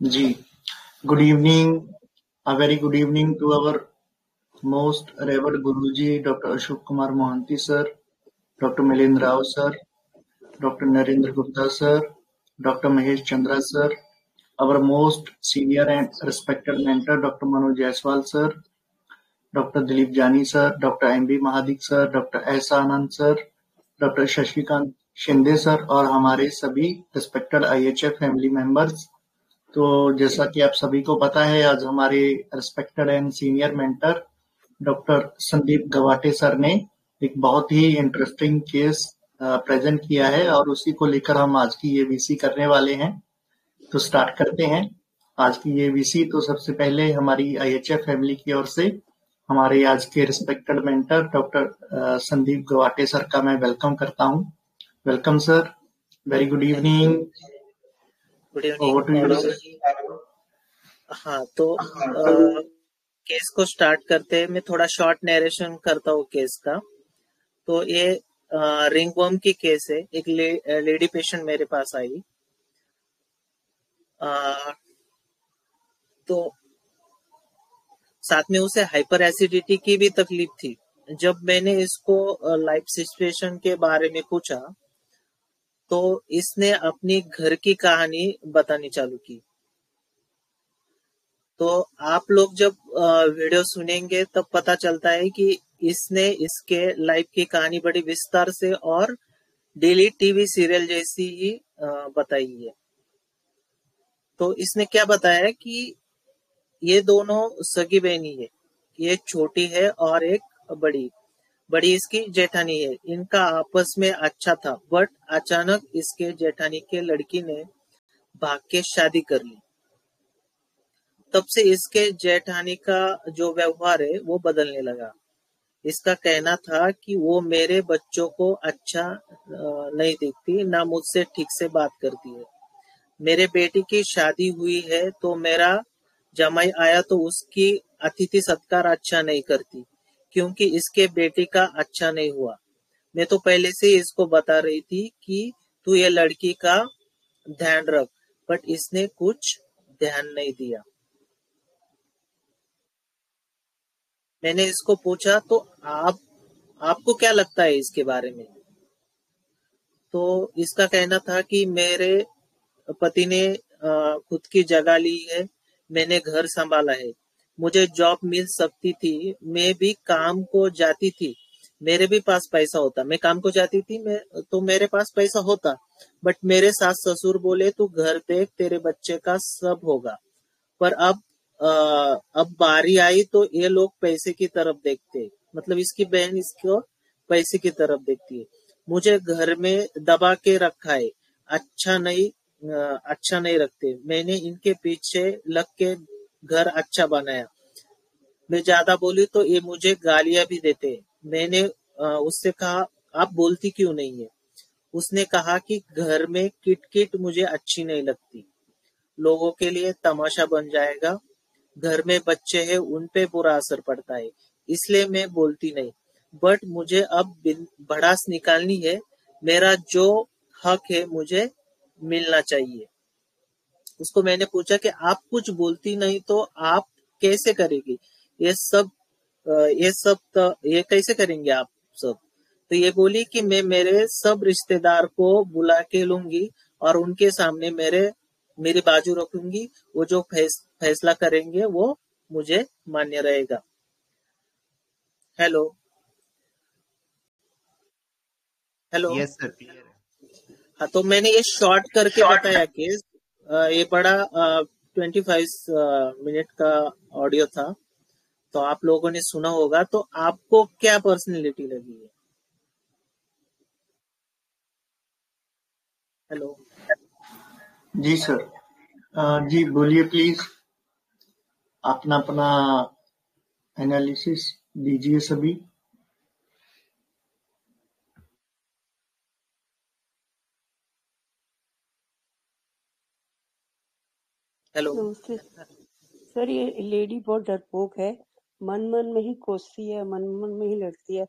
Ji, good evening, a very good evening to our most revered Guruji, Dr. Ashok Kumar Mohanty sir, Dr. Milind Rao sir, Dr. Narendra Gupta sir, Dr. Mahesh Chandra sir, our most senior and respected mentor, Dr. Manoj Jaiswal sir, Dr. Dilip Jani sir, Dr. M.B. Mahadik sir, Dr. S. Anand sir, Dr. Shashikant Shinde sir और हमारे सभी respected IHF family members. तो जैसा कि आप सभी को पता है, आज हमारे respected and senior mentor doctor Sandeep Gawate sir ने एक बहुत ही इंटरेस्टिंग केस प्रेजेंट किया है और उसी को लेकर हम आज की ये वीसी करने वाले हैं। तो स्टार्ट करते हैं आज की ये वीसी। तो सबसे पहले हमारी IHF फैमिली की ओर से हमारे आज के respected mentor doctor Sandeep Gawate sir का मैं वेलकम करता हूं। Welcome sir, very good evening. Good over to you evening. Sir. हाँ, तो केस को स्टार्ट करते हैं। मैं थोड़ा शॉर्ट नरेशन करता हूँ केस का। तो ये रिंगवर्म की केस है। एक लेडी पेशेंट मेरे पास आई। तो साथ में उसे हाइपर एसिडिटी की भी तकलीफ थी। जब मैंने इसको लाइफ सिचुएशन के बारे में पूछा तो इसने अपनी घर की कहानी बतानी चालू की। तो आप लोग जब वीडियो सुनेंगे तब पता चलता है कि इसने इसके लाइफ की कहानी बड़ी विस्तार से और डेली टीवी सीरियल जैसी ही बताई है। तो इसने क्या बताया कि ये दोनों सगी बहनी है। ये छोटी है और एक बड़ी इसकी जेठानी है। इनका आपस में अच्छा था, बट अचानक इसके जेठानी के लड़की ने भाग के शादी कर ली। तब से इसके जेठानी का जो व्यवहार है वो बदलने लगा। इसका कहना था कि वो मेरे बच्चों को अच्छा नहीं देखती, ना मुझसे ठीक से बात करती है। मेरे बेटी की शादी हुई है तो मेरा जमाई आया तो उसकी अतिथि सत्कार अच्छा नहीं करती, क्योंकि इसके बेटी का अच्छा नहीं हुआ। मैं तो पहले से ही इसको बता रही थी कि तू ये लड़की का ध्यान रख, बट इसने कुछ ध्यान नहीं दिया। मैंने इसको पूछा तो आपको क्या लगता है इसके बारे में? तो इसका कहना था कि मेरे पति ने खुद की जगह ली है, मैंने घर संभाला है, मुझे जॉब मिल सकती थी, मैं भी काम को जाती थी, मेरे भी पास पैसा होता, मैं काम को जाती थी, मैं तो मेरे पास पैसा होता, बट मेरे सास ससुर बोले तू घर देख, तेरे बच्चे का सब होगा। पर अब बारी आई तो ये लोग पैसे की तरफ देखते, मतलब इसकी बहन इसको पैसे की तरफ देखती है। मुझे घर में दबा के रखा है, अच्छा नहीं रखते। मैंने इनके पीछे लग के घर अच्छा बनाया। मैं ज्यादा बोली तो ये मुझे गालियां भी देते। मैंने उससे कहा आप बोलती क्यों नहीं है? उसने कहा कि घर में किट मुझे अच्छी नहीं लगती, लोगों के लिए तमाशा बन जाएगा, घर में बच्चे हैं उन पे बुरा असर पड़ता है, इसलिए मैं बोलती नहीं। बट मुझे अब भड़ास निकालनी है, मेरा जो हक है मुझे मिलना चाहिए। उसको मैंने पूछा कि आप कुछ बोलती नहीं तो आप कैसे करेगी ये सब? ये कैसे करेंगे आप सब? तो ये बोली कि मैं मेरे सब रिश्तेदार को बुला के लूंगी और उनके सामने मेरी बाजू रखूंगी, वो जो फैसला करेंगे वो मुझे मान्य रहेगा। Hello hello. Yes sir, clear है। हाँ, तो मैंने ये शॉर्ट करके बताया केस। ये बड़ा 25 मिनट का ऑडियो था, तो आप लोगों ने सुना होगा। तो आपको क्या पर्सनैलिटी लगी है? हेलो। जी सर, जी बोलिए प्लीज, अपना अपना एनालिसिस दीजिए सभी। हेलो। नमस्ते सर। ये लेडी बहुत डरपोक है, मन मन में ही कोसती है, मन मन में ही लड़ती है।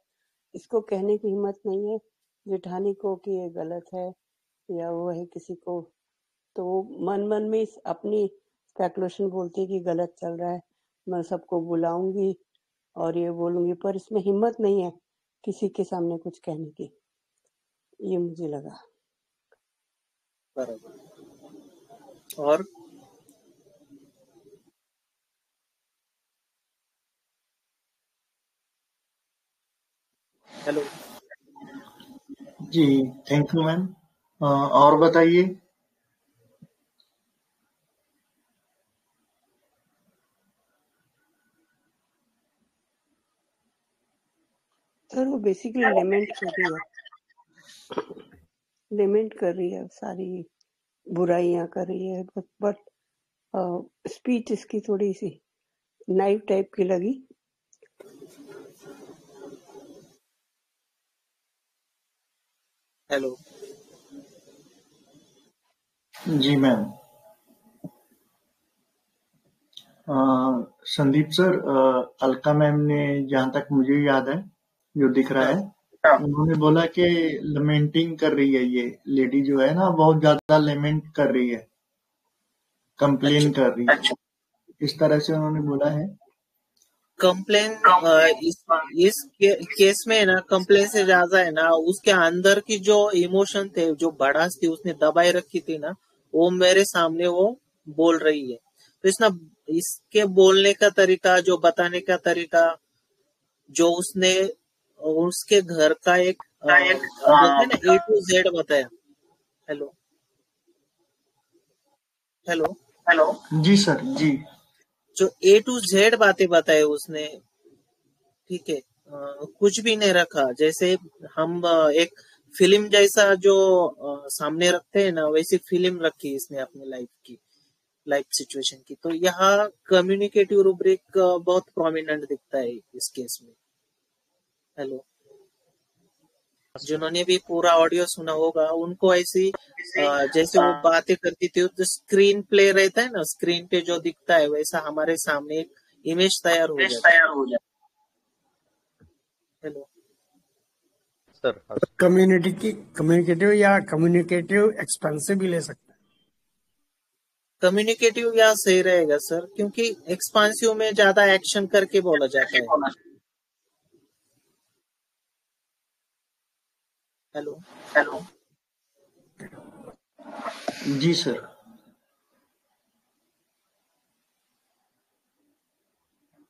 इसको कहने की हिम्मत नहीं है जेठानी को कि ये गलत है या वो है किसी को। तो वो मन मन में अपनी कैलकुलेशन बोलती है कि गलत चल रहा है, मैं सबको बुलाऊंगी और ये बोलूंगी, पर इसमें हिम्मत नहीं है किसी के सामने कुछ कहने की, ये मुझे लगा। बराबर। और हेलो। जी, थैंक यू मैम। और बताइए। सर वो बेसिकली लेमेंट कर रही है, लेमेंट कर रही है, सारी बुराइयां कर रही है, बट स्पीच इसकी थोड़ी सी नाइव टाइप की लगी। हेलो। जी ma'am. Sandeep sir, Alka ma'am ने, जहाँ तक मुझे याद है, जो दिख रहा हाँ है, उन्होंने बोला कि लमेंटिंग कर रही है, ये लेडी जो है ना, बहुत ज्यादा लेमेंट कर रही है, कंप्लेन अच्छा। कर रही है। इस तरह से उन्होंने बोला है। कंप्लेन केस में है ना, कंप्लेन से ज्यादा है ना, उसके अंदर की जो इमोशन थे, जो भड़ास थी उसने दबाई रखी थी ना, वो मेरे सामने वो बोल रही है। तो इसके बोलने का तरीका, जो बताने का तरीका, जो उसने उसके घर का एक बोलते हैं ना A to Z बताया। हेलो। हेलो। जी सर, जी। जो A to Z बातें बताए उसने, ठीक है, कुछ भी नहीं रखा। जैसे हम एक फिल्म जैसा जो सामने रखते हैं ना, वैसी फिल्म रखी इसने अपनी लाइफ सिचुएशन की। तो यहाँ कम्युनिकेटिव रूब्रिक बहुत प्रोमिनेंट दिखता है इस केस में। हेलो। जिन्होंने भी पूरा ऑडियो सुना होगा उनको ऐसी जैसे वो बातें करती थी, तो स्क्रीन प्ले रहता है ना, स्क्रीन पे जो दिखता है वैसा हमारे सामने एक इमेज तैयार हो जाता है। हेलो। सर हाँ सर। कम्युनिकेटिव या कम्युनिकेटिव एक्सपेंसिव भी ले सकते हैं। कम्युनिकेटिव या सही रहेगा सर, क्योंकि एक्सपांसिव में ज्यादा एक्शन करके बोला जाता है। हेलो। जी सर।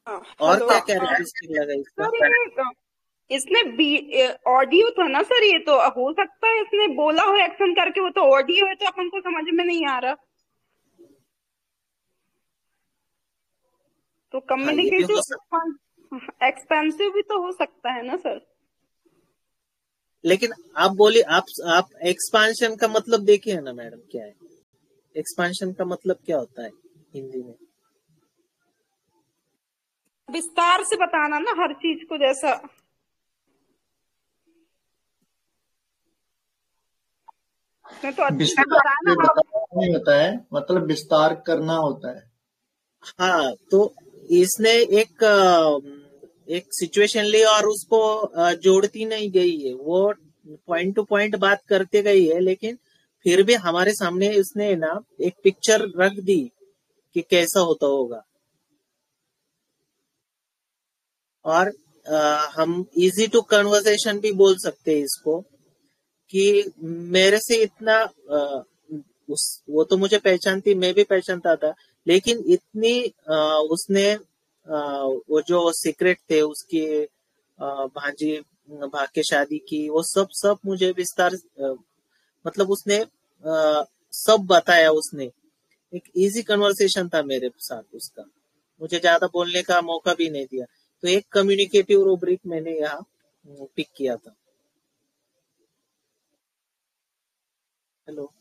और हेलो क्या कैरेक्टरिस्टिक लगा इसका? सर, इसने ऑडियो था ना सर, ये तो हो सकता है इसने बोला हो एक्शन करके, वो तो ऑडियो है तो अपन को समझ में नहीं आ रहा। तो हाँ, ये भी हो कम्युनिकेटिव सकता, एक्सपेंसिव भी तो हो सकता है ना सर। लेकिन आप बोलिए, आप एक्सपांशन का मतलब देखिए ना मैडम, क्या है एक्सपांशन का मतलब, क्या होता है हिंदी में? विस्तार से बताना ना हर चीज को, जैसा मैं तो अच्छे से विस्तार बताया से ना आप। बताना नहीं होता है, मतलब विस्तार करना होता है। हाँ, तो इसने एक सिचुएशन ली और उसको जोड़ती नहीं गई है, वो पॉइंट टू पॉइंट बात करते गई है, लेकिन फिर भी हमारे सामने इसने ना एक पिक्चर रख दी कि कैसा होता होगा। और हम इजी टू कन्वर्सेशन भी बोल सकते हैं इसको, कि मेरे से इतना वो तो मुझे पहचानती, मैं भी पहचानता था, लेकिन इतनी उसने वो जो सीक्रेट थे उसकी, भांजी भाग के शादी की, वो सब सब मुझे विस्तार मतलब उसने सब बताया। उसने एक इजी कन्वर्सेशन था मेरे साथ उसका, मुझे ज्यादा बोलने का मौका भी नहीं दिया। तो एक कम्युनिकेटिव रूब्रिक मैंने यहाँ पिक किया था। हेलो।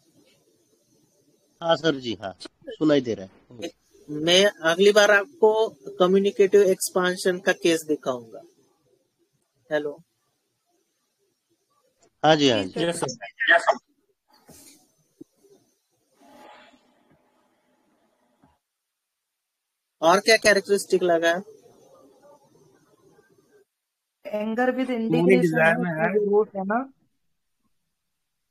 हाँ सर जी, हाँ सुनाई दे रहा है। मैं अगली बार आपको कम्युनिकेटिव एक्सपांशन का केस दिखाऊंगा। हेलो। हाँ जी, हाँ जी जी। सर। और क्या कैरेक्टरिस्टिक लगा? एंगर विद पूरी इंडिग्नेशन डिजायर है में उसमें है। जो रोट है ना,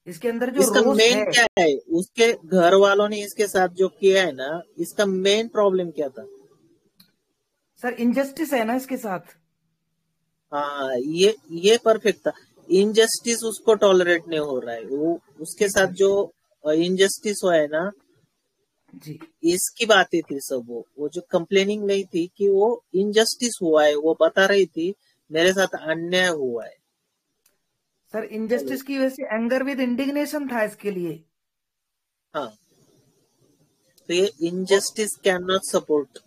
इसके अंदर जो इसका रोस्ट मेन है क्या है? उसके घर वालों ने इसके साथ जो किया है ना, इसका मेन प्रॉब्लम क्या था? सर, इनजस्टिस है ना इसके साथ। हाँ, ये परफेक्ट था। इनजस्टिस उसको टॉलरेट नहीं हो रहा है, वो उसके जी साथ सर। जो इनजस्टिस हुआ है ना, जी इसकी बातें थी सब। वो जो कंप्लेनिंग नहीं थी कि वो इनजस्टिस हुआ है, वो बता रही थी मेरे साथ अन्याय हुआ है। Sir, hello. इनजस्टिस की वजह से एंगर विद इंडिग्नेशन था इसके लिए। हाँ, तो ये और इनजस्टिस कैन नॉट सपोर्ट।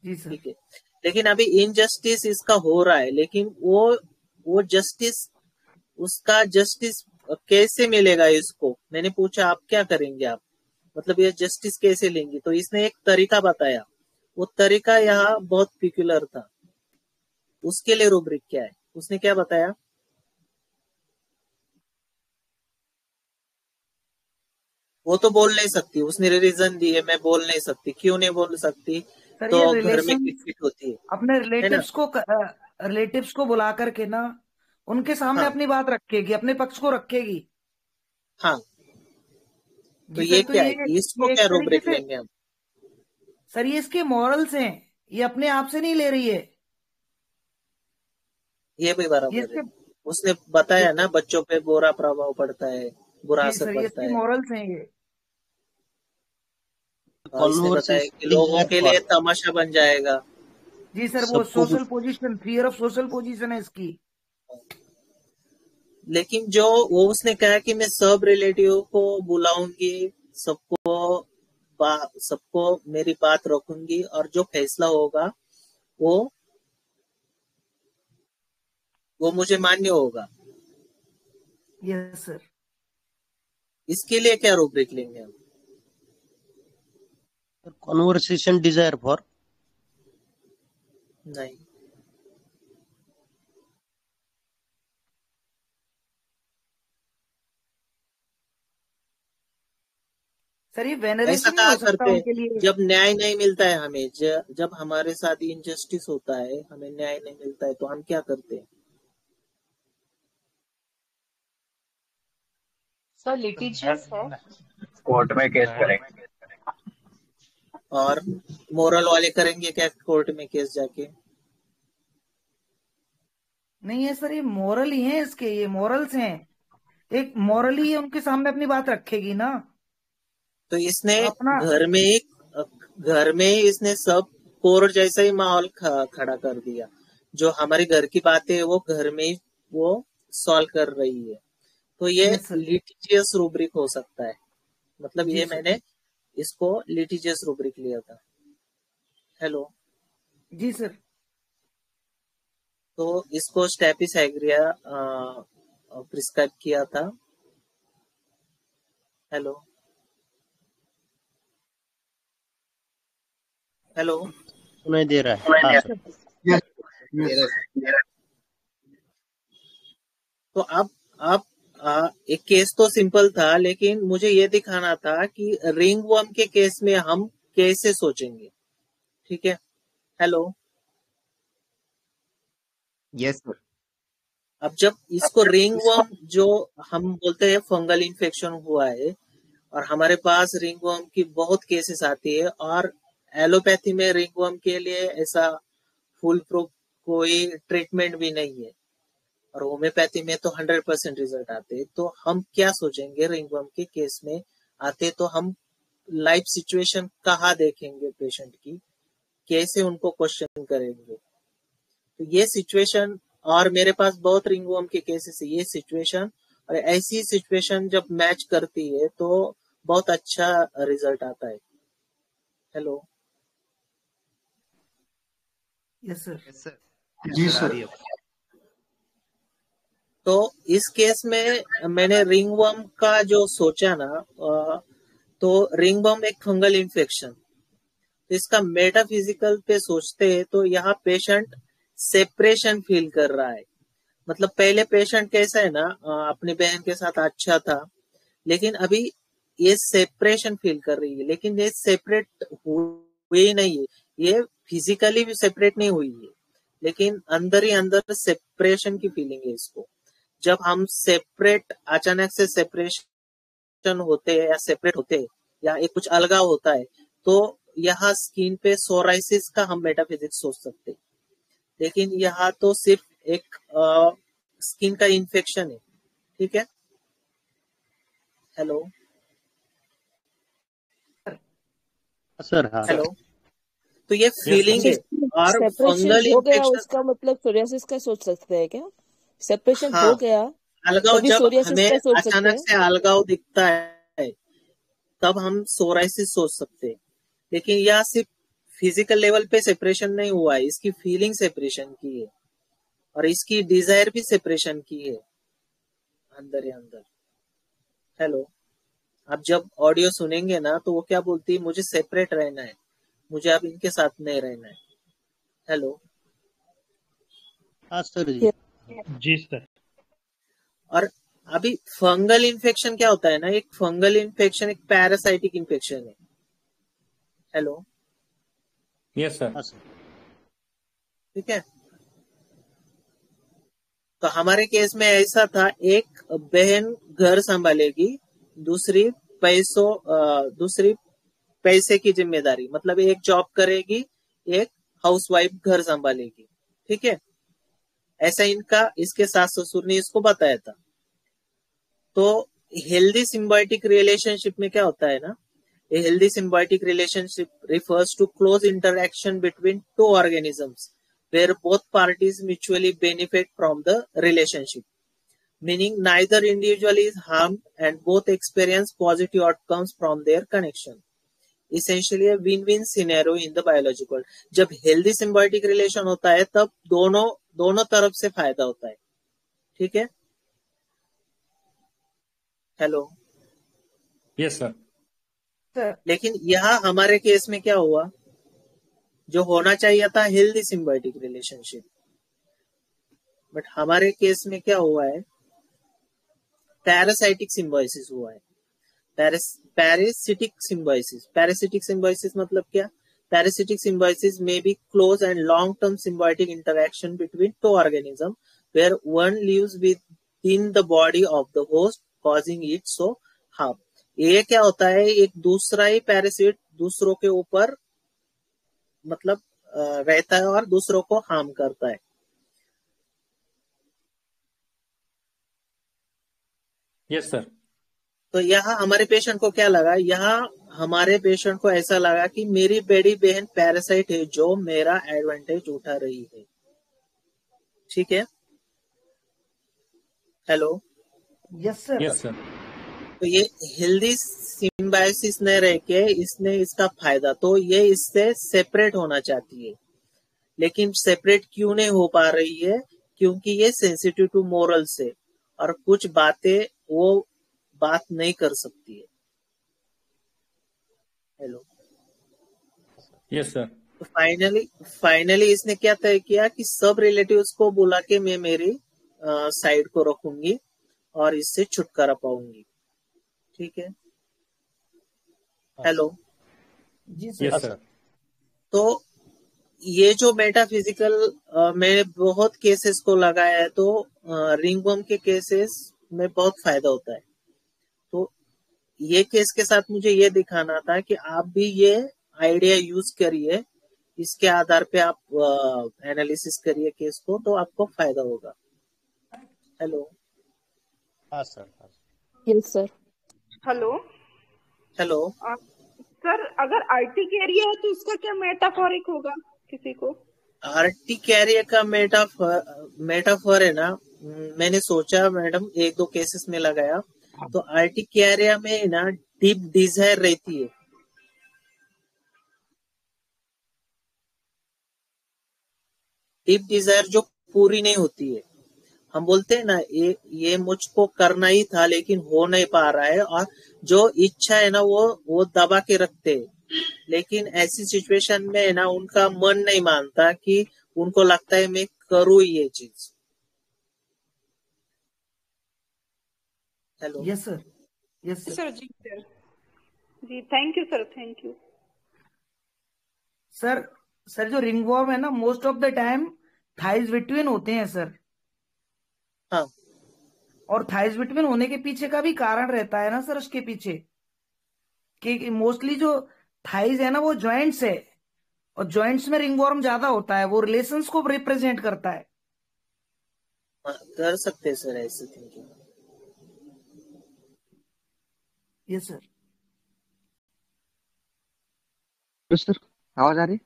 जी सर। ठीक है, लेकिन अभी इनजस्टिस इसका हो रहा है, लेकिन वो जस्टिस, उसका जस्टिस कैसे मिलेगा इसको? मैंने पूछा आप क्या करेंगे, आप मतलब ये जस्टिस कैसे लेंगे? तो इसने एक तरीका बताया, वो तरीका यहाँ बहुत पिक्युलर था। उसके लिए रूब्रिक क्या है, उसने क्या बताया? वो तो बोल नहीं सकती, उसने रीजन दी है, मैं बोल नहीं सकती। क्यों नहीं बोल सकती? सर, तो ये घर में रिलेशन किटपिट होती अपने है ना? रिलेटिव्स को बुला करके ना उनके सामने हाँ अपनी बात रखेगी, अपने पक्ष को रखेगी। हाँ, तो जी ये सर। तो क्या है, इसको ये एक क्या तरीके रूब्रिक से, लेंगे हम? सर, ये इसके मॉरल्स हैं, ये अपने आप से नहीं ले रही है। ये भी ये बराबर है। इसके उसने ये, बताया ना, बच्चों पे बुरा प्रभाव पड़ता है, बुरा जी असर सर, ये पड़ता इसके है। मॉरल्स हैं ये। और इसने बताया conversation कि लोगों desire के for लिए तमाशा बन जाएगा। जी सर, वो सबको social position, fear of social position है इसकी। लेकिन जो वो उसने कहा कि मैं सब रिलेटिव को बुलाऊंगी, सबको सबको मेरी बात रखूंगी, और जो फैसला होगा वो वो मुझे मान्य होगा। Yes sir. इसके लिए क्या रूब्रिक लेंगे हम? conversation desire for नहीं, सर, ये ऐसा वेनरेशन नहीं कहा हो सकता करते हैं, उनके लिए। जब न्याय नहीं मिलता है हमें, जब हमारे साथ इनजस्टिस होता है, हमें न्याय नहीं मिलता है, तो हम क्या करते हैं? सर लिटिजियस है। कोर्ट में केस करेंगे। और मोरल वाले करेंगे क्या कोर्ट में केस जाके? नहीं है सर, ये मॉरल ही है इसके, ये मॉरल्स हैं। एक मॉरली उनके सामने अपनी बात रखेगी ना। तो इसने तो अपना घर में इसने सब कोर्ट जैसा ही माहौल खड़ा कर दिया। जो हमारी घर की बातें है, वो घर में ही वो सॉल्व कर रही है। तो ये यस सर। लिटिजियस रूब्रिक हो सकता है। मतलब जी ये सर। मैंने इसको लिटिजियस रूब्रिक लिया था। हेलो। जी सर। तो इसको स्टेपिस एग्रिया प्रिस्क्राइब किया था। Hello hello. सुनाई दे रहा है। हाँ जी सर। सर। Yes, yes. तो अब एक केस तो सिंपल था, लेकिन मुझे ये दिखाना था कि रिंग वर्म के केस में हम कैसे सोचेंगे। ठीक है। हेलो। Yes sir. अब जब इसको रिंग वर्म, जो हम बोलते हैं फंगल इन्फेक्शन हुआ है, और हमारे पास रिंग वर्म की बहुत केसेस आती है, और एलोपैथी में रिंग वर्म के लिए ऐसा फुल प्रूफ कोई ट्रीटमेंट भी नहीं है, और होम्योपैथी में तो 100% रिजल्ट आते हैं। तो हम क्या सोचेंगे रिंगवर्म के केस में आते? तो हम लाइफ सिचुएशन कहाँ देखेंगे पेशेंट की, कैसे उनको क्वेश्चन करेंगे? तो ये सिचुएशन, और मेरे पास बहुत रिंगवर्म के केसेस है, ये सिचुएशन और ऐसी सिचुएशन जब मैच करती है तो बहुत अच्छा रिजल्ट आता है। Hello. Yes sir. Yes sir. जी आ सर। रही है। तो इस केस में मैंने रिंगवर्म का जो सोचा ना, तो रिंगवर्म एक फंगल इन्फेक्शन, तो इसका मेटाफिजिकल पे सोचते हैं तो यहाँ पेशेंट सेपरेशन फील कर रहा है। मतलब पहले पेशेंट कैसा है ना, अपनी बहन के साथ अच्छा था, लेकिन अभी ये सेपरेशन फील कर रही है। लेकिन ये सेपरेट हुई नहीं है, ये फिजिकली भी सेपरेट नहीं हुई है, लेकिन अंदर ही अंदर सेपरेशन की फीलिंग है इसको। जब हम सेपरेट अचानक से सेपरेशन होते हैं या सेपरेट होते हैं या एक कुछ अलगाव होता है, तो यहाँ स्किन पे सोराइसिस का हम मेटाफिजिक्स सोच सकते हैं, लेकिन यहाँ तो सिर्फ एक स्किन का इन्फेक्शन है। ठीक है, हेलो सर हाँ हेलो, तो ये फीलिंग है। और सेपरेशन फंगल हो गया इन्फेक्शन, उसका मतलब सोरियासिस का सोच सकते हैं क्या? सेपरेशन हाँ, हो गया अलगाव तभी जब सोरियासिस हमें का सोच सकते अचानक हैं? से अलगाव दिखता है तब हम सोराइसिस सोच सकते हैं, लेकिन यह सिर्फ फिजिकल लेवल पे सेपरेशन नहीं हुआ है, इसकी फीलिंग सेपरेशन की है और इसकी डिजायर भी सेपरेशन की है अंदर ही अंदर। हेलो, आप जब ऑडियो सुनेंगे ना तो वो क्या बोलती है, मुझे सेपरेट रहना है, मुझे अब इनके साथ नहीं रहना है। हेलो, हाँ सर जी। जी सर। और अभी फंगल इन्फेक्शन क्या होता है ना, एक फंगल इन्फेक्शन एक पैरासाइटिक इन्फेक्शन है। Hello, yes sir. हाँ सर। ठीक है, तो हमारे केस में ऐसा था, एक बहन घर संभालेगी, दूसरी दूसरी पैसे की जिम्मेदारी, मतलब एक जॉब करेगी, एक हाउसवाइफ घर संभालेगी। ठीक है, ऐसा इनका इसके सास ससुर ने इसको बताया था। तो हेल्दी सिम्बायोटिक रिलेशनशिप में क्या होता है ना, a healthy symbiotic relationship refers to close interaction between two organisms where both parties mutually benefit from the relationship, meaning neither individual is harmed and both experience positive outcomes from their connection. Essentially a win-win scenario in the biological world. जब healthy symbiotic relation होता है तब दोनों तरफ से फायदा होता है। ठीक है, हेलो, यस सर। लेकिन यहाँ हमारे केस में क्या हुआ, जो होना चाहिए था हेल्दी सिम्बायोटिक रिलेशनशिप, बट हमारे केस में क्या हुआ है, पैरासाइटिक सिम्बायोसिस हुआ है। पैरासिटिक सिम्बायोसिस, पैरासिटिक सिम्बायोसिस मतलब क्या, पैरासिटिक सिम्बायोसिस में be close and long term symbiotic interaction between two organism where one lives within the body of the host causing it so harm. ये क्या होता है, एक दूसरा ही पैरासिट दूसरों के ऊपर मतलब रहता है और दूसरों को हार्म करता है। Yes sir. तो यहाँ हमारे पेशेंट को क्या लगा, यहाँ हमारे पेशेंट को ऐसा लगा कि मेरी बड़ी बहन पैरासाइट है जो मेरा एडवांटेज उठा रही है। ठीक है, hello, yes sir. Yes sir. तो ये हेल्दी सिम्बायोसिस नहीं रह के इसने इसका फायदा, तो ये इससे सेपरेट होना चाहती है, लेकिन सेपरेट क्यों नहीं हो पा रही है, क्योंकि ये सेंसिटिव टू मोरल से और कुछ बातें वो बात नहीं कर सकती है। Hello, yes sir. तो फाइनली इसने क्या तय किया कि सब रिलेटिव्स को बुला के मैं मेरी साइड को रखूंगी और इससे छुटकारा पाऊंगी। ठीक है, हेलो, जी सर। Yes sir. तो ये जो मेटाफिजिकल मैंने बहुत केसेस को लगाया है, तो रिंगवर्म के केसेस में बहुत फायदा होता है। तो ये केस के साथ मुझे ये दिखाना था कि आप भी ये आइडिया यूज करिए, इसके आधार पे आप एनालिसिस करिए केस को, तो आपको फायदा होगा। हेलो, हाँ sir. Yes sir. Hello hello, sir, अगर आर्टिक एरिया है तो उसका क्या मेटाफोरिक होगा किसी को? आर्टिक एरिया का मेटाफर है ना, मैंने सोचा मैडम एक दो केसेस में लगाया, तो आर्टिक एरिया में ना डीप डिजायर रहती है। डीप डिजायर जो पूरी नहीं होती है, हम बोलते हैं ना ये मुझको करना ही था लेकिन हो नहीं पा रहा है, और जो इच्छा है ना वो दबा के रखते हैं, लेकिन ऐसी सिचुएशन में ना उनका मन नहीं मानता कि उनको लगता है मैं करूँ ये चीज। Hello, yes sir. Yes sir. Sir जी सर जी, thank you sir, thank you sir. Sir जो रिंगवर्म है ना, most of the time thighs between होते हैं सर। हाँ, और थाइज बिटवीन होने के पीछे का भी कारण रहता है ना सर, उसके पीछे कि मोस्टली जो थाइज है ना वो जॉइंट्स है, और जॉइंट्स में रिंगवॉर्म ज्यादा होता है, वो रिलेशंस को रिप्रेजेंट करता है। कर सकते हैं सर ऐसे थिंकिंग। Yes sir. सर आवाज आ रही?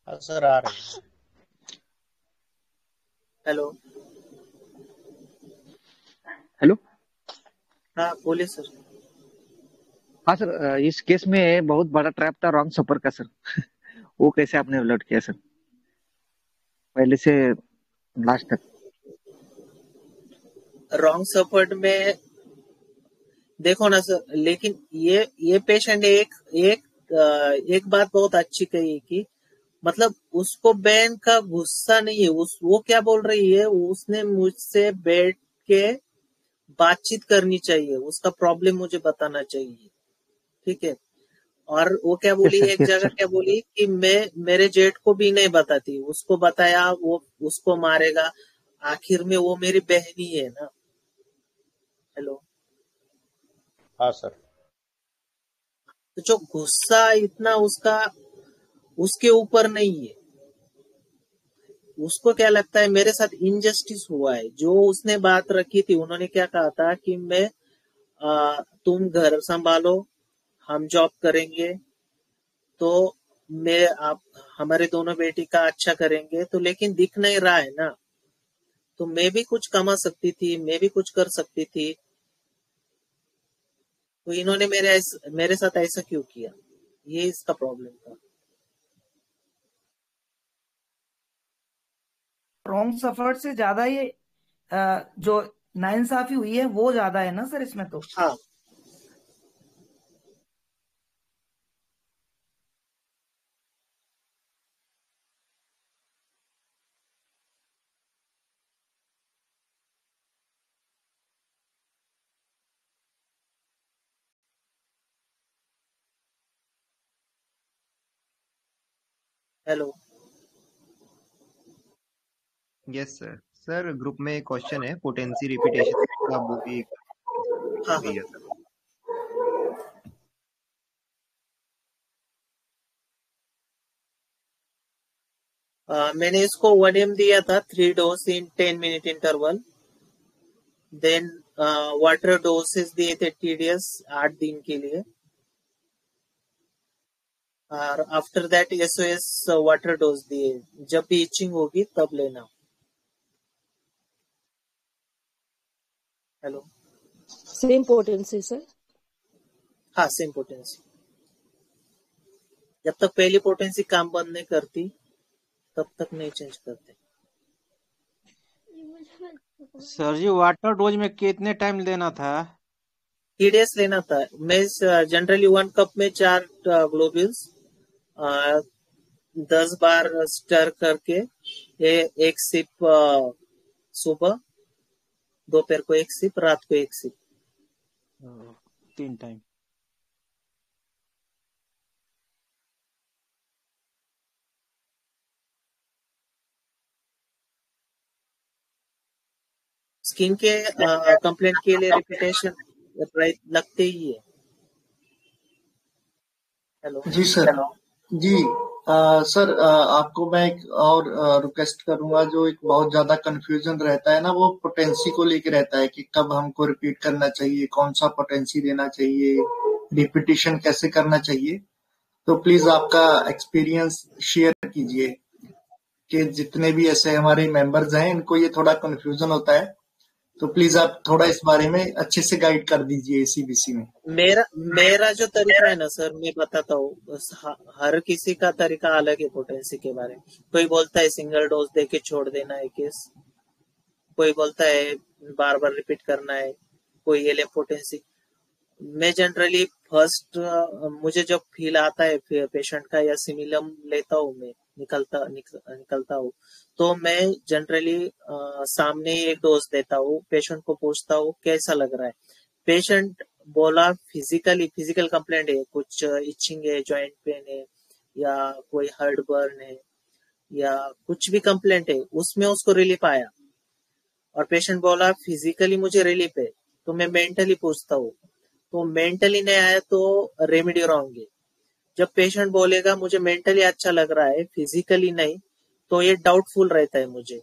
सर आ रहे हैं। हेलो। हेलो। हाँ बोलिए सर। हाँ सर, इस केस में बहुत बड़ा ट्रैप था रॉन्ग सफर का सर। वो कैसे आपने अलर्ट किया सर, पहले से लास्ट तक? रॉन्ग सपोर्ट में देखो ना सर, लेकिन ये पेशेंट एक बात बहुत अच्छी कही कि मतलब उसको बहन का गुस्सा नहीं है, वो क्या बोल रही है, उसने मुझसे बैठ के बातचीत करनी चाहिए, उसका प्रॉब्लम मुझे बताना चाहिए, ठीक है। और वो क्या बोली, एक जगह क्या बोली कि मैं मेरे जेठ को भी नहीं बताती, उसको बताया वो उसको मारेगा, आखिर में वो मेरी बहनी है ना। हेलो। हाँ सर। तो जो गुस्सा इतना उसके ऊपर नहीं है, उसको क्या लगता है मेरे साथ इनजस्टिस हुआ है। जो उसने बात रखी थी, उन्होंने क्या कहा था कि तुम घर संभालो, हम जॉब करेंगे, तो आप हमारे दोनों बेटी का अच्छा करेंगे, तो लेकिन दिख नहीं रहा है ना, तो मैं भी कुछ कमा सकती थी, मैं भी कुछ कर सकती थी, तो इन्होंने मेरे साथ ऐसा क्यों किया, ये इसका प्रॉब्लम था। रॉन्ग सफर से ज्यादा ये जो नाइंसाफी हुई है वो ज्यादा है ना सर इसमें तो। हाँ। Hello. Yes sir. Sir group में एक क्वेश्चन है, पोटेंसी रिपीटेशन का, वो भी हाँ है सर। मैंने इसको 1 ml दिया था, 3 dose in 10 minute interval. Then water doses दिए थे TDS 8 दिन के लिए, और after that SOS water dose दिए, जब भी इचिंग होगी तब लेना। हेलो। Same potency sir? हाँ सेम पोटेंसी, जब तक पहली पोटेंसी काम बंद नहीं करती तब तक नहीं चेंज करते। सर जी वाटर डोज में कितने टाइम लेना था? TDS लेना था। मैं जनरली 1 कप में 4 ग्लोब्यूल्स 10 बार स्टर करके, एक सिप सुबह, दोपहर को 1 सिप, रात को 1 सिप। 3 टाइम। स्किन के कंप्लेंट के लिए रिपीटेशन लगते ही है। हेलो। जी सर। जी सर, आपको मैं एक और रिक्वेस्ट करूंगा। जो एक बहुत ज्यादा कंफ्यूजन रहता है ना, वो पोटेंसी को लेके रहता है कि कब हमको रिपीट करना चाहिए, कौन सा पोटेंसी देना चाहिए, रिपीटिशन कैसे करना चाहिए। तो प्लीज आपका एक्सपीरियंस शेयर कीजिए कि जितने भी ऐसे हमारे मेंबर्स हैं इनको ये थोड़ा कंफ्यूजन होता है, तो प्लीज आप थोड़ा इस बारे में अच्छे से गाइड कर दीजिए CBC में। मेरा जो तरीका है ना सर, मैं बताता हूँ। हर किसी का तरीका अलग है पोटेंसी के बारे में। कोई बोलता है सिंगल डोज देके छोड़ देना है केस, कोई बोलता है बार बार रिपीट करना है, कोई LM पोटेंसी। मैं जनरली फर्स्ट मुझे जब फील आता है पेशेंट का या सिमिलम लेता हूँ, मैं निकलता हूँ, तो मैं जनरली सामने ही एक डोज देता हूँ, पेशेंट को पूछता हूँ कैसा लग रहा है। पेशेंट बोला फिजिकल कंप्लेंट है, कुछ इचिंग है, जॉइंट पेन है, या कोई हर्ट बर्न है, या कुछ भी कंप्लेंट है, उसमें उसको रिलीफ आया, और पेशेंट बोला फिजिकली मुझे रिलीफ है, तो मैं मेंटली पूछता हूँ, तो मेंटली नहीं आया तो रेमेडी रॉन्ग है। जब पेशेंट बोलेगा मुझे मेंटली अच्छा लग रहा है, फिजिकली नहीं, तो ये डाउटफुल रहता है मुझे,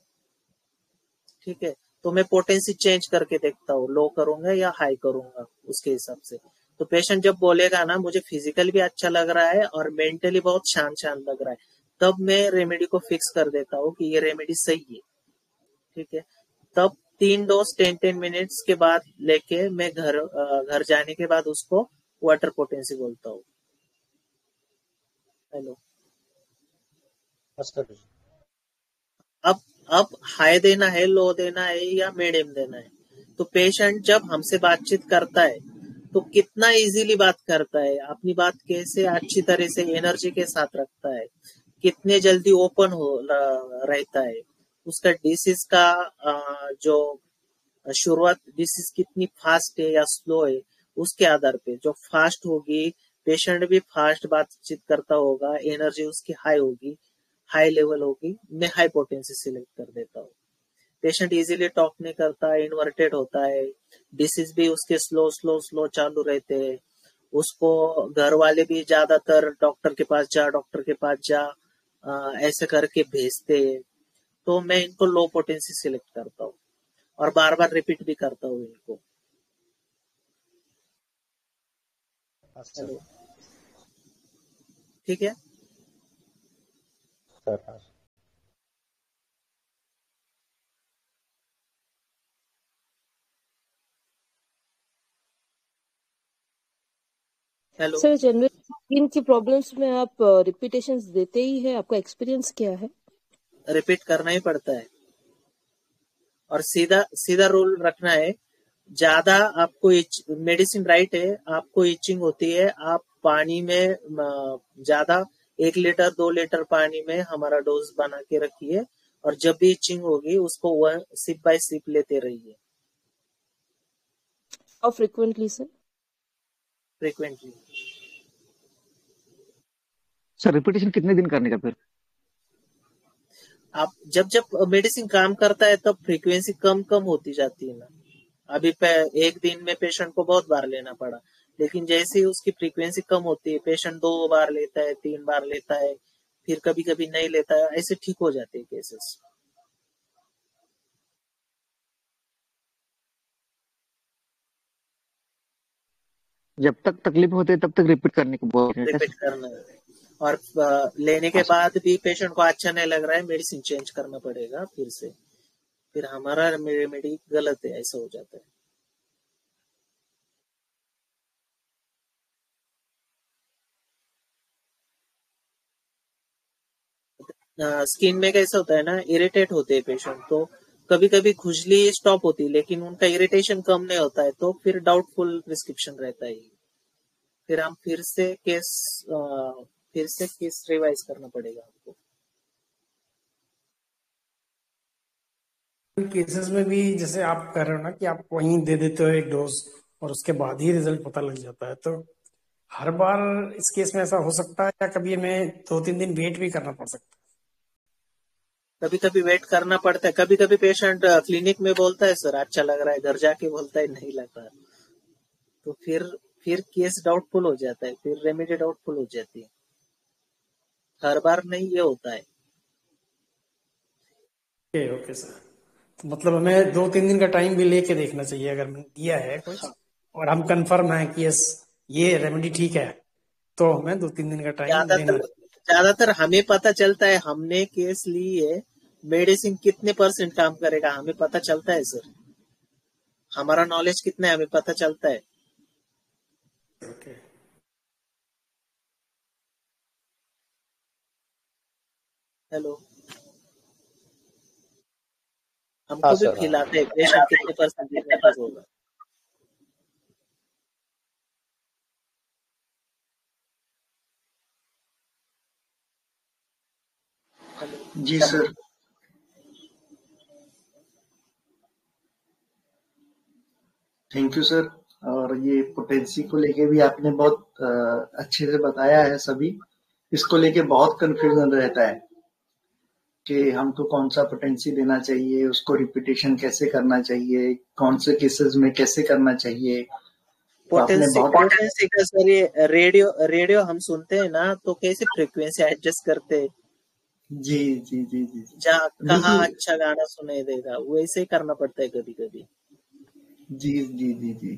ठीक है। तो मैं पोटेंसी चेंज करके देखता हूँ, लो करूंगा या हाई करूंगा उसके हिसाब से। तो पेशेंट जब बोलेगा ना मुझे फिजिकली भी अच्छा लग रहा है और मेंटली बहुत शांत शांत लग रहा है, तब मैं रेमेडी को फिक्स कर देता हूँ कि ये रेमेडी सही है, ठीक है। तब 3 डोज 10-10 मिनट्स के बाद लेके मैं घर जाने के बाद उसको वाटर पोटेंसी बोलता हूँ। हेलो, अब हाई देना है, लो देना है या मीडियम देना है। तो पेशेंट जब हमसे बातचीत करता है तो कितना इजीली बात करता है, अपनी बात कैसे अच्छी तरह से एनर्जी के साथ रखता है, कितने जल्दी ओपन हो रहता है, उसका डिसीज का जो शुरुआत डिसीज कितनी फास्ट है या स्लो है, उसके आधार पे जो फास्ट होगी पेशेंट भी फास्ट बातचीत करता होगा, एनर्जी उसकी हाई होगी, हाई लेवल होगी, मैं हाई पोटेंसी सिलेक्ट कर देता हूँ। पेशेंट इजीली टॉक नहीं करता, इन्वर्टेड होता है, डिसीज भी उसके स्लो स्लो स्लो चालू रहते हैं, उसको घर वाले भी ज्यादातर डॉक्टर के पास जा ऐसे करके भेजते हैं। तो मैं इनको लो पोटेंसी सिलेक्ट करता हूँ और बार बार रिपीट भी करता हूँ इनको। हेलो, ठीक है। हेलो सर, जनरल स्किन की प्रॉब्लम्स में आप रिपीटेशंस देते ही है, आपका एक्सपीरियंस क्या है? रिपीट करना ही पड़ता है और सीधा सीधा रूल रखना है। ज्यादा आपको मेडिसिन राइट है, आपको इचिंग होती है, आप पानी में ज्यादा 1 लीटर 2 लीटर पानी में हमारा डोज बना के रखिए और जब भी इचिंग होगी उसको सिप बाय सिप लेते रहिए। How frequently sir? Frequently. Sir repetition कितने दिन करने का फिर? आप जब मेडिसिन काम करता है तब फ्रीक्वेंसी कम होती जाती है ना। अभी 1 दिन में पेशेंट को बहुत बार लेना पड़ा, लेकिन जैसे ही उसकी फ्रीक्वेंसी कम होती है, पेशेंट 2 बार लेता है, 3 बार लेता है, फिर कभी कभी नहीं लेता है, ऐसे ठीक हो जाते हैं केसेस। जब तक तकलीफ होती है तब तक रिपीट करने को बोल रहे हैं रिपीट करना है और लेने के बाद भी पेशेंट को अच्छा नहीं लग रहा है, मेडिसिन चेंज करना पड़ेगा फिर से, फिर हमारा रेमेडी गलत है, ऐसा हो जाता है। स्किन में कैसा होता है ना, इरिटेट होते हैं पेशेंट, तो कभी कभी खुजली स्टॉप होती है लेकिन उनका इरिटेशन कम नहीं होता है, तो फिर डाउटफुल प्रिस्क्रिप्शन रहता है। फिर हम फिर से केस रिवाइज करना पड़ेगा आपको। केसेस में भी जैसे आप कह रहे हो ना कि आप वहीं दे देते हो एक डोज और उसके बाद ही रिजल्ट पता लग जाता है, तो हर बार इस केस में ऐसा हो सकता है या कभी हमें 2-3 दिन वेट भी करना पड़ सकता है? कभी कभी वेट करना पड़ता है, कभी कभी पेशेंट क्लिनिक में बोलता है सर अच्छा लग रहा है, घर जाके बोलता है नहीं लग रहा, तो फिर केस डाउटफुल हो जाता है, फिर रेमेडी डाउटफुल हो जाती है। हर बार नहीं ये होता है। ओके सर, तो मतलब हमें 2-3 दिन का टाइम भी लेके देखना चाहिए अगर मैंने दिया है कुछ और हम कंफर्म है कि यस ये रेमेडी ठीक है, तो हमें 2-3 दिन का टाइम लेना। ज्यादातर हमें पता चलता है, हमने केस ली है, मेडिसिन कितने % काम करेगा हमें पता चलता है सर, हमारा नॉलेज कितना है हमें पता चलता है। ओके। हेलो, हमको भी फील आता है पेशेंट कितने % होगा। जी सर, थैंक यू सर। और ये पोटेंसी को लेके भी आपने बहुत अच्छे से बताया है। सभी इसको लेके बहुत कंफ्यूजन रहता है। कि हमको कौन सा पोटेंसी देना चाहिए, उसको रिपीटेशन कैसे करना चाहिए, कौन से केसेस में कैसे करना चाहिए। तो आपने बहुत पोटेंसी का सर ये रेडियो हम सुनते हैं ना, तो कैसे फ्रीक्वेंसी एडजस्ट करते हैं। जी जी जी जी जहाँ कहाँ बिल्कुल अच्छा गाना सुनाई देगा वैसे ही करना पड़ता है कभी कभी। जी जी जी जी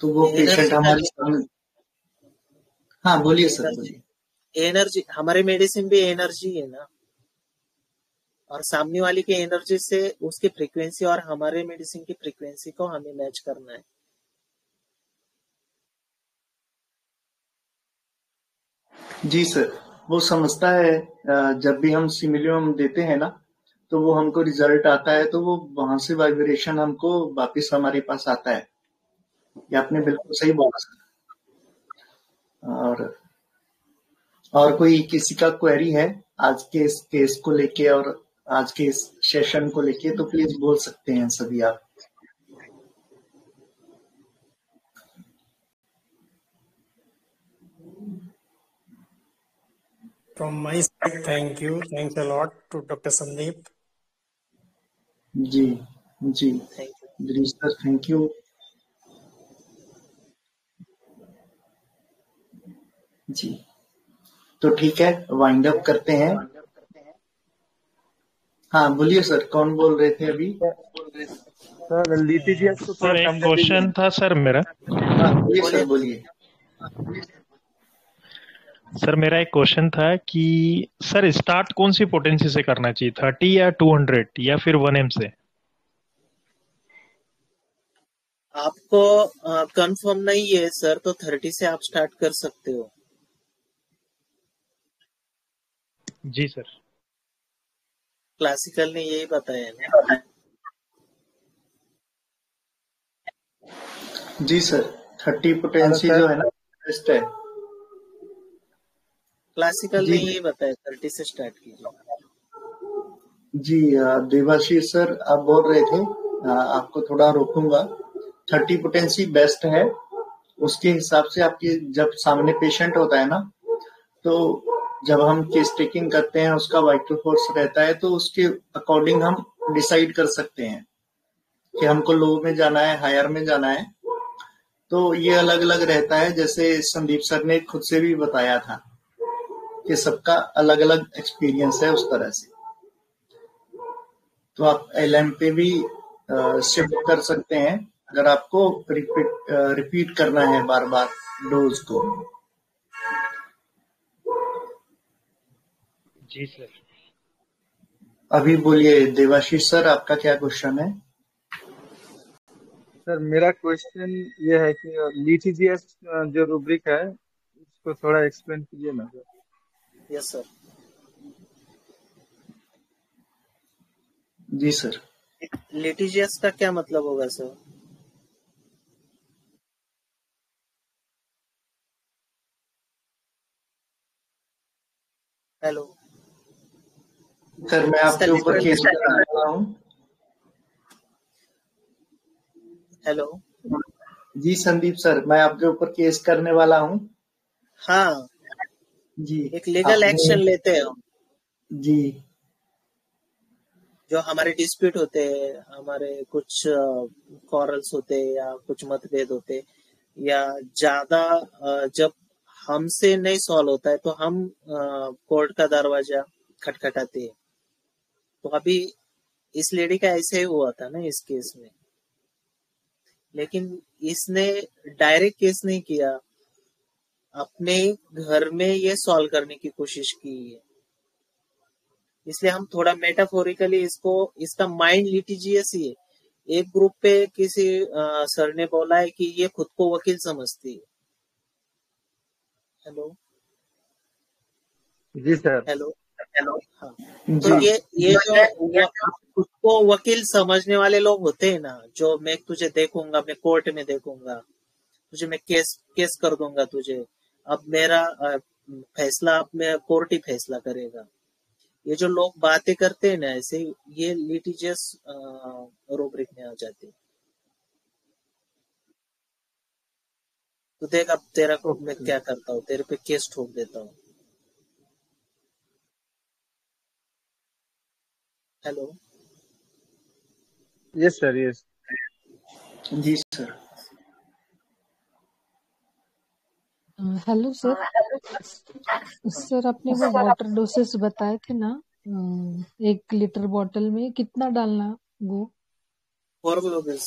तो वो पेशेंट एनर्जी का हमारे सामने। हाँ बोलिए सर, एनर्जी बोलिए। एनर्जी हमारे मेडिसिन भी एनर्जी है ना, और सामने वाली की एनर्जी से उसकी फ्रीक्वेंसी और हमारे मेडिसिन की फ्रीक्वेंसी को हमें मैच करना है। जी सर, वो समझता है। जब भी हम सिमिलियम देते हैं ना, तो वो हमको रिजल्ट आता है, तो वो वहां से वाइब्रेशन हमको वापस हमारे पास आता है। ये आपने बिल्कुल सही बोला सर। और कोई किसी का क्वेरी है आज के इस केस को लेके और आज के इस सेशन को लेके, तो प्लीज बोल सकते हैं सभी आप। From my side, thank you. Thanks a lot to Dr. Sandeep. जी जी गिरीश सर, थैंक यू। जी तो ठीक है, वाइंड अप करते हैं। हाँ बोलिए सर, कौन बोल रहे थे अभी? सर लीटीजीएस को थोड़ा सर एक समझा दीजिए। क्वेश्चन था सर मेरा। हाँ बोलिए सर, बोलिए। सर मेरा एक क्वेश्चन था कि सर स्टार्ट कौन सी पोटेंसी से करना चाहिए, 30 या 200 या फिर 1M से? आपको कंफर्म नहीं है सर, तो 30 से आप स्टार्ट कर सकते हो। जी सर। क्लासिकल ने यही बताया ना। जी सर, 30 पोटेंसी जो है ना बेस्ट है। क्लासिकल जी ने यही बताया 30 से स्टार्ट कीजिए। जी देवाशीष सर, आप बोल रहे थे, आपको थोड़ा रोकूंगा। 30 पोटेंसी बेस्ट है। उसके हिसाब से आपकी जब सामने पेशेंट होता है ना, तो जब हम केस टेकिंग करते हैं, उसका वाइटल फोर्स रहता है, तो उसके अकॉर्डिंग हम डिसाइड कर सकते हैं कि हमको लो में जाना है, हायर में जाना है। तो ये अलग अलग रहता है। जैसे संदीप सर ने खुद से भी बताया था कि सबका अलग अलग एक्सपीरियंस है उस तरह से। तो आप LM पे भी शिफ्ट कर सकते हैं अगर आपको रिपीट करना है बार बार डोज को। जी सर। अभी बोलिए देवाशीष सर, आपका क्या क्वेश्चन है? सर मेरा क्वेश्चन ये है कि लीटीजीएस जो रूब्रिक है उसको थोड़ा एक्सप्लेन कीजिए ना सर। Yes sir. जी सर। लिटिजियस का क्या मतलब होगा सर? हेलो सर, मैं आपके ऊपर केस करने वाला हूँ। हेलो जी संदीप सर, मैं आपके ऊपर केस करने वाला हूँ। हाँ जी, एक लीगल एक्शन लेते हैं हम। जी जो हमारे डिस्प्यूट होते हैं, हमारे कुछ कॉरल्स होते हैं या कुछ मतभेद होते हैं, या ज्यादा जब हमसे नहीं सॉल्व होता है, तो हम कोर्ट का दरवाजा खटखटाते हैं। तो अभी इस लेडी का ऐसे ही हुआ था ना इस केस में, लेकिन इसने डायरेक्ट केस नहीं किया, अपने घर में ये सॉल्व करने की कोशिश की है। इसलिए हम थोड़ा मेटाफोरिकली इसको, इसका माइंड लिटिजियस ही है। एक ग्रुप पे किसी सर ने बोला है कि ये खुद को वकील समझती है। हेलो जी सर। हेलो हेलो हाँ। तो ये जो खुद को वकील समझने वाले लोग होते हैं ना, जो मैं तुझे देखूंगा, मैं कोर्ट में देखूंगा तुझे, मैं केस कर दूंगा तुझे, अब मेरा फैसला अब मैं कोर्ट ही फैसला करेगा। ये जो लोग बातें करते हैं ना ऐसे, ये लिटिजियस रूब्रिक में आ जाते हैं। तो देख अब तेरा को मैं क्या करता हूँ, तेरे पे केस ठोक देता हूँ। हेलो। Yes sir, yes. जी सर। Hello sir. सर आपने वो वाटर डोसेस बताए थे ना, 1 लीटर बॉटल में कितना डालना वो? 4 ग्लोबल्स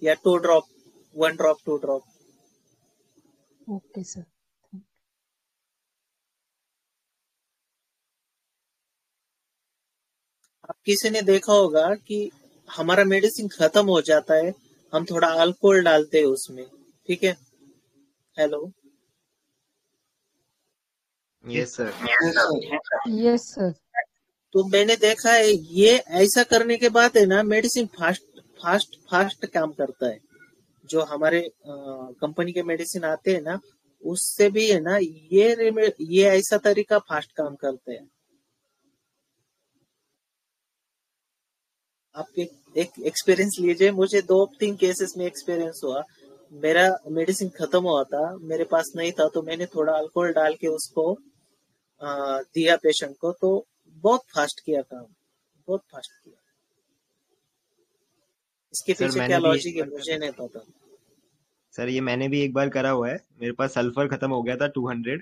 या 2 drop, 1 drop 2 drop. Okay sir. आप किसी ने देखा होगा कि हमारा मेडिसिन खत्म हो जाता है, हम थोड़ा अल्कोहल डालते हैं उसमें, ठीक है। Hello. Yes sir. Yes sir. तो मैंने देखा है ये ऐसा करने के बाद है ना मेडिसिन फास्ट काम करता है। जो हमारे कंपनी के मेडिसिन आते हैं ना उससे भी है ना ये ऐसा तरीका फास्ट काम करते हैं। आप एक एक्सपीरियंस लीजिए, मुझे 2-3 केसेस में एक्सपीरियंस हुआ। मेरा मेडिसिन खत्म हुआ था, मेरे पास नहीं था, तो मैंने थोड़ा अल्कोहल डाल के उसको दिया पेशेंट को, तो बहुत फास्ट किया काम, बहुत फास्ट किया। इसके सर पीछे क्या मैंने भी लॉजिक है मुझे नहीं पता। सर ये मैंने भी एक बार करा हुआ है। मेरे पास सल्फर खत्म हो गया था 200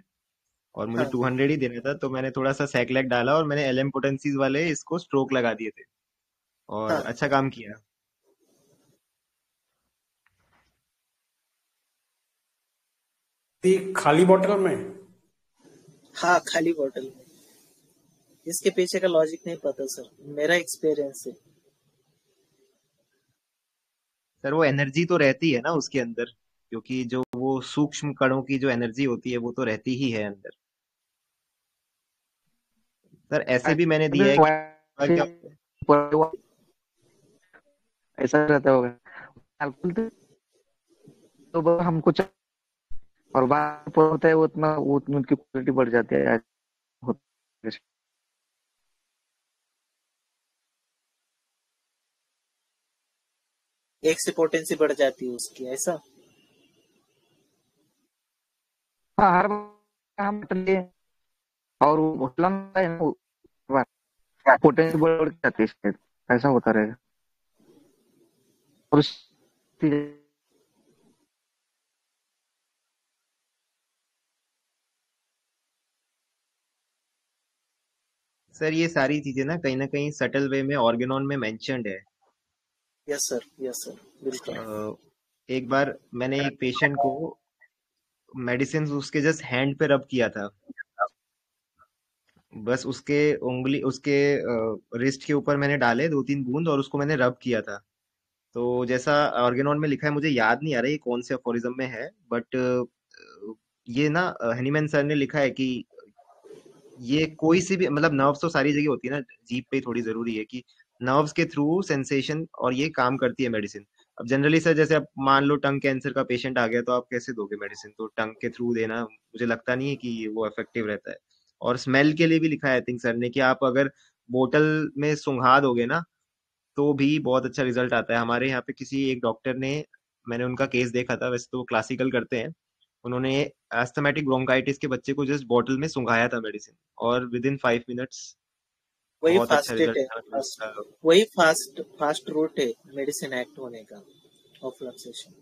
और मुझे हाँ 200 ही देना था, तो मैंने थोड़ा सा सैक्लेक डाला और मैंने एलएम पोटेंसीज वाले इसको स्ट्रोक लगा दिए थे और हाँ अच्छा काम किया। खाली बोतल में? हाँ खाली बोतल में। इसके पीछे का लॉजिक नहीं पता सर, मेरा एक्सपीरियंस है। सर वो एनर्जी तो रहती है ना उसके अंदर, क्योंकि जो वो सूक्ष्म कणों की जो एनर्जी होती है वो तो रहती ही है अंदर। सर ऐसे भी मैंने दिया है कि क्या ऐसा रहता होगा। अल्कोहल तो हमको और बाहर होता है वो उतनी उनकी क्वालिटी बढ़ जाती है। एक से पोटेंसी बढ़ जाती है उसकी, ऐसा? हाँ, हर हम और पोटेंशियल बढ़ जाती है, ऐसा होता रहेगा। और सर ये सारी चीजें ना कहीं सटल वे में ऑर्गेनॉन में मेंशन्ड है। यस सर बिल्कुल। एक बार मैंने एक पेशेंट को मेडिसिन उसके जस्ट हैंड पे रब किया था, बस उसके उंगली उसके रिस्ट के ऊपर मैंने डाले 2-3 बूंद और उसको मैंने रब किया था। तो जैसा ऑर्गेनॉन में लिखा है, मुझे याद नहीं आ रहा है ये कौन से अफोरिज्म में है, बट ये ना हनीमैन सर ने लिखा है कि ये कोई सी भी मतलब नर्व्स तो सारी जगह होती है ना, जीभ पे थोड़ी जरूरी है कि नर्व्स के थ्रू सेंसेशन और ये काम करती है मेडिसिन। अब जनरली सर जैसे आप मान लो टंग कैंसर का पेशेंट आ गया तो आप कैसे दोगे मेडिसिन, तो टंग के थ्रू देना मुझे लगता नहीं है कि वो इफेक्टिव रहता है। और स्मेल के लिए भी लिखा है आई थिंक सर ने कि आप अगर बोतल में सुंघा दोगे ना तो भी बहुत अच्छा रिजल्ट आता है। हमारे यहाँ पे किसी एक डॉक्टर ने, मैंने उनका केस देखा था, वैसे तो वो क्लासिकल करते हैं, उन्होंने एस्थमेटिक ब्रोंकाइटिस के बच्चे को जस्ट बॉटल में सुंघाया था मेडिसिन और विद इन 5 मिनट्स वही बहुत अच्छा फास्ट रिजल्ट है, था। वही फास्ट रूट है मेडिसिन एक्ट होने का, ऑफ फ्लक्सेशन।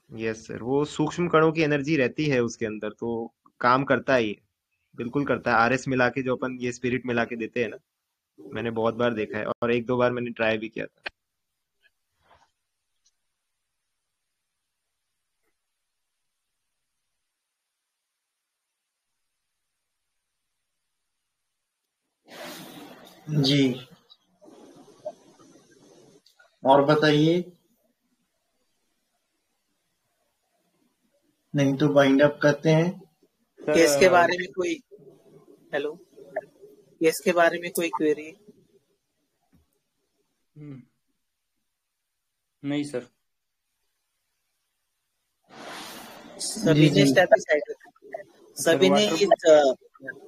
यस सर, वो सूक्ष्म कणों की एनर्जी रहती है उसके अंदर तो काम करता है, ये बिल्कुल करता है। आरएस मिला के जो अपन ये स्पिरिट मिला के देते हैं ना, मैंने बहुत बार देखा है और 1-2 बार मैंने ट्राई भी किया था। जी और बताइए, नहीं तो बाइंड अप करते हैं। केस के बारे में कोई, हेलो, केस के बारे में कोई क्वेरी? नहीं सर। सभी ने स्टेपिसाइड, सभी ने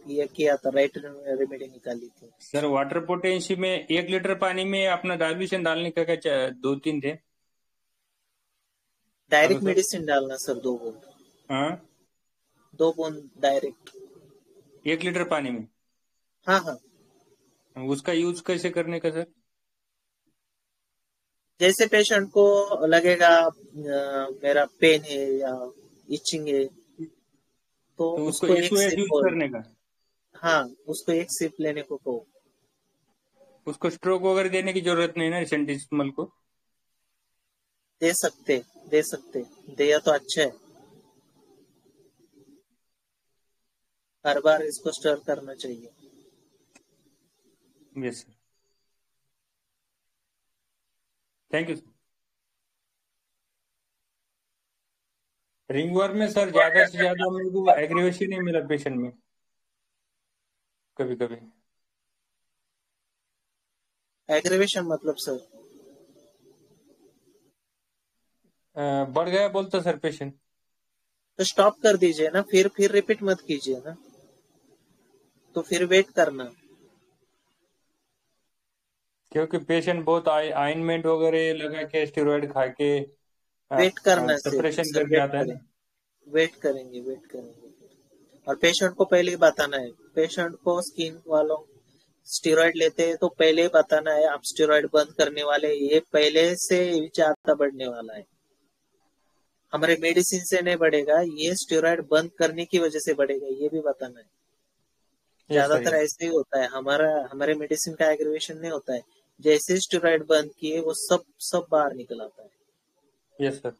ये किया था, राइट रेमेडी निकाली थी। सर वाटर पोटेंशी में 1 लीटर पानी में अपना डायल्यूशन डालने का क्या 2-3 थे? डायरेक्ट मेडिसिन डालना सर, 2 बूंद। हाँ 2 बूंद डायरेक्ट 1 लीटर पानी में। हाँ उसका यूज कैसे करने का सर? जैसे पेशेंट को लगेगा मेरा पेन है या इचिंग है, तो तो उसको उसको एक SOS सिप यूज बोल, करने का, हाँ उसको एक सिप लेने को कहो। उसको स्ट्रोक वगैरह देने की जरूरत नहीं ना सेंटिसिमल को? दे सकते दिया तो अच्छा है। हर बार इसको स्टर करना चाहिए। Yes sir, thank you sir. Ringworm में सर ज्यादा से ज्यादा मेरे को एग्रीवेशन ही मिला पेशेंट में, कभी कभी। एग्रीवेशन मतलब सर बढ़ गया बोलता सर पेशेंट। तो स्टॉप कर दीजिए ना, फिर रिपीट मत कीजिए ना, तो फिर वेट करना। क्योंकि पेशेंट बहुत ऑइंटमेंट वगैरह लगा के स्टेरॉइड खा के वेट करना सेपरेशन सर, करके आता है ना। वेट करेंगे। और पेशेंट को पहले ही बताना है, पेशेंट को स्किन वालों स्टेरॉइड लेते हैं तो पहले ही बताना है आप स्टेरॉइड बंद करने वाले, ये पहले से ज्यादा बढ़ने वाला है, हमारे मेडिसिन से नहीं बढ़ेगा, ये स्टेरॉइड बंद करने की वजह से बढ़ेगा, ये भी बताना है। ज्यादातर ऐसे ही होता है, हमारे मेडिसिन का एग्रीवेशन नहीं होता है, जैसे स्टेरॉइड बंद किए वो सब बाहर निकल आता है। Yes sir,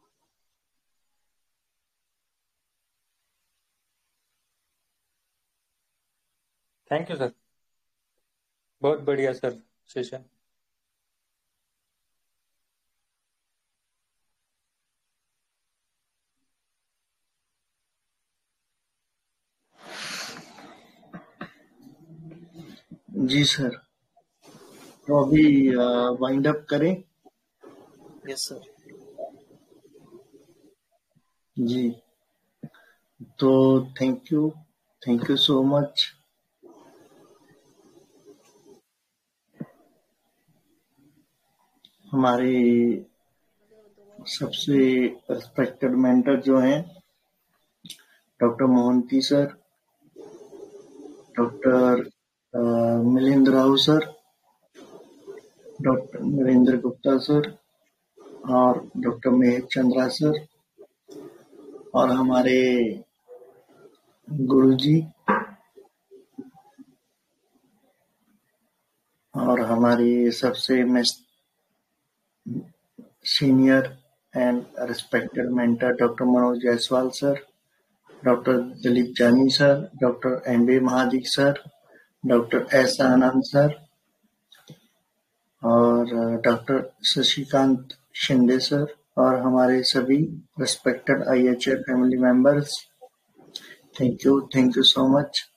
thank you sir, बहुत बढ़िया सर सेशन। जी सर, तो अभी वाइंड अप करें? यस सर जी, तो थैंक यू सो मच। हमारे सबसे रिस्पेक्टेड मेंटर जो हैं doctor Mohanty sir, doctor Milind Rao sir, doctor Narendra Gupta sir और डॉक्टर महेश चंद्रा सर, और हमारे गुरुजी और हमारी सबसे senior and respected mentor doctor Manoj Jaiswal sir, doctor Dilip Jani sir, doctor M B. Mahadik sir, doctor S Anand sir और डॉक्टर शशिकांत शिंदे सर और हमारे सभी respected IHF family members, thank you so much.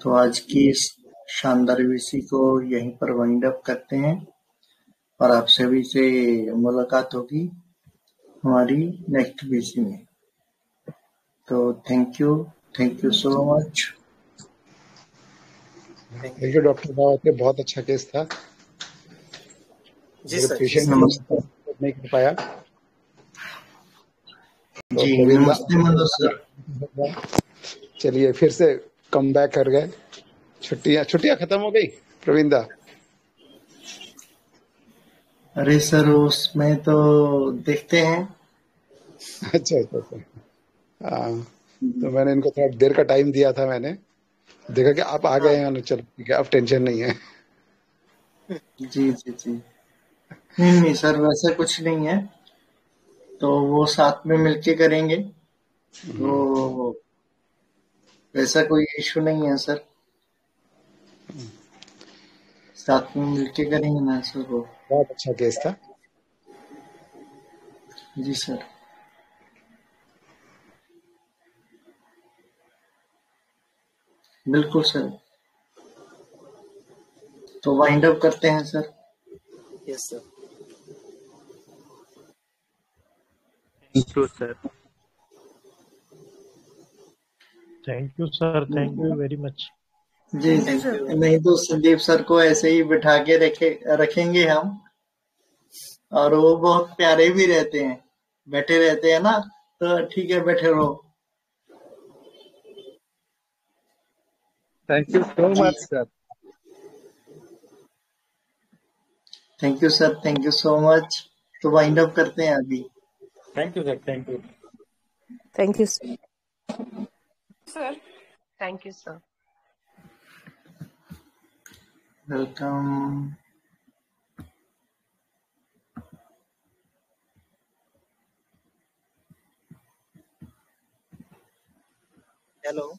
तो आज की इस शानदार VC को यहीं पर वाइंड अप करते हैं और आप सभी से मुलाकात होगी हमारी नेक्स्ट VC में। तो thank you so much. Thank you doctor साहब, बहुत अच्छा केस था। जी सर, पेशेंट नहीं कर पाया तो जी नमस्ते मनोज सर। चलिए फिर से कम बैक कर गए। छुट्टियां खत्म हो गई प्रवीण दा? अरे सर उसमें तो देखते हैं। अच्छा तो मैंने इनको थोड़ा देर का टाइम दिया था, मैंने देखा कि आप आ गए हैं, चलो ठीक है अब टेंशन नहीं है। जी नहीं सर वैसा कुछ नहीं है, तो वो साथ में मिलके करेंगे, तो वैसा कोई इशू नहीं है सर, साथ में मिलके करेंगे ना सर। वो बहुत अच्छा केस था। जी सर, बिल्कुल सर। तो वाइंड अप करते हैं sir. Yes sir, thank you sir. Thank you sir, thank you very much. जी नहीं तो संदीप सर को ऐसे ही बिठा के रखेंगे हम, और वो बहुत प्यारे भी रहते हैं, बैठे रहते हैं ना, तो ठीक है बैठे रहो। Thank you so much sir. Thank you sir, thank you so much. तो वाइंड अप करते हैं अभी। Thank you sir, thank you. Thank you sir thank you sir. Welcome. Hello.